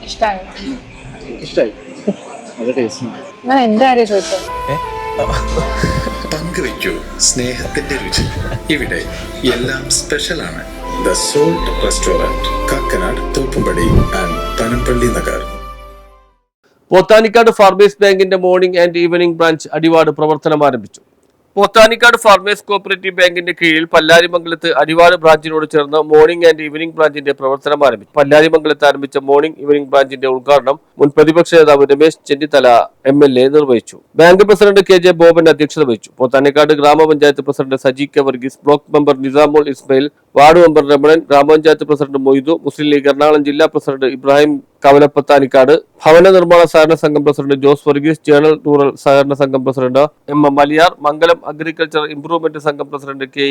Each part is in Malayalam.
ഇഷ്ടായി. നല്ല ടേസ്റ്റ്. ഞാൻ എന്റെ കാര്യം ചോദിച്ചത്. പങ്കുവയ്ക്കൂ സ്നേഹത്തിന്റെ രുചി. ഇവിടെ എല്ലാം സ്പെഷ്യലാണ്. The salt restaurant, Kakkanad, Thoppumpady and Panampilly Nagar. Pothanikkad farmers ബാങ്കിന്റെ morning and evening branch Adivad പ്രവർത്തനം ആരംഭിച്ചു. പോത്താനിക്കാട് ഫാർമേഴ്സ് കോഓപ്പറേറ്റീവ് ബാങ്കിന്റെ കീഴിൽ പല്ലാരിമംഗലത്ത് അടിവാട് ബ്രാഞ്ചിനോട് ചേർന്ന് മോർണിംഗ് ആൻഡ് ഈവനിംഗ് ബ്രാഞ്ചിന്റെ പ്രവർത്തനം ആരംഭിച്ചു. പല്ലാരിമംഗലത്ത് ആരംഭിച്ച മോർണിംഗ് ഈവനിംഗ് ബ്രാഞ്ചിന്റെ ഉദ്ഘാടനം മുൻ പ്രതിപക്ഷ നേതാവ് രമേശ് ചെന്നിത്തല MLA നിർവഹിച്ചു. ബാങ്ക് പ്രസിഡന്റ് KJ ബോബൻ അധ്യക്ഷത വഹിച്ചു. പോത്താനിക്കാട് ഗ്രാമപഞ്ചായത്ത് president Saji K Varghese, block member Nizamul Ismail, ward member Ramanan, ഗ്രാമപഞ്ചായത്ത് പ്രസിഡന്റ് മൊയ്തു, മുസ്ലിം ലീഗ് എറണാകുളം ജില്ലാ പ്രസിഡന്റ് ഇബ്രാഹിം കവലപ്പത്താനിക്കാട്, ഭവന നിർമ്മാണ സഹകരണ സംഘം president Jose Varghese, general rural സഹകരണ സംഘം president MM Aliyar, Mangalam agriculture improvement സംഘം president KE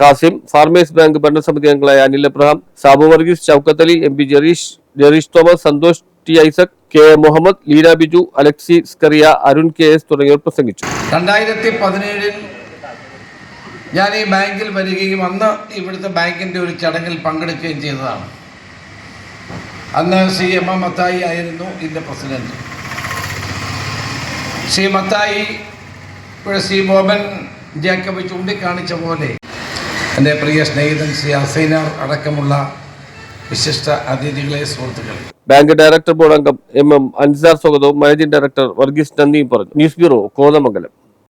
Kasim, farmers bank ഭരണസമിതി അംഗങ്ങളായ Anil Abraham, Sabu Varghese, Shoukath Ali, MP Jereesh Thomas, Santhosh T Isaac, KA Muhammad, Leena Biju, Alexi Scaria, Arun KS തുടങ്ങിയവർ പ്രസംഗിച്ചു. 2017 ഞാൻ ഈ ബാങ്കിൽ വരികയും അന്ന് ഇവിടുത്തെ ബാങ്കിൻ്റെ ഒരു ചടങ്ങിൽ പങ്കെടുക്കുകയും ചെയ്തതാണ്. അന്ന് ശ്രീ MM മത്തായി ആയിരുന്നു ഇതിൻ്റെ പ്രസിഡന്റ്. ശ്രീ മത്തായി ഇവിടെ ശ്രീ ബോബൻ ജേക്കബ് ചൂണ്ടിക്കാണിച്ച പോലെ എൻ്റെ പ്രിയ സ്നേഹിതൻ ശ്രീ അസൈനാർ അടക്കമുള്ള വിശിഷ്ട അതിഥികളെ, സുഹൃത്തുക്കൾ, ബാങ്ക് ഡയറക്ടർ ബോർഡ് അംഗം MM അൻസാർ സ്വാഗതവും മാനേജിംഗ് ഡയറക്ടർ വർഗീസ് നന്ദിയും പറഞ്ഞു. News bureau, Kothamangalam.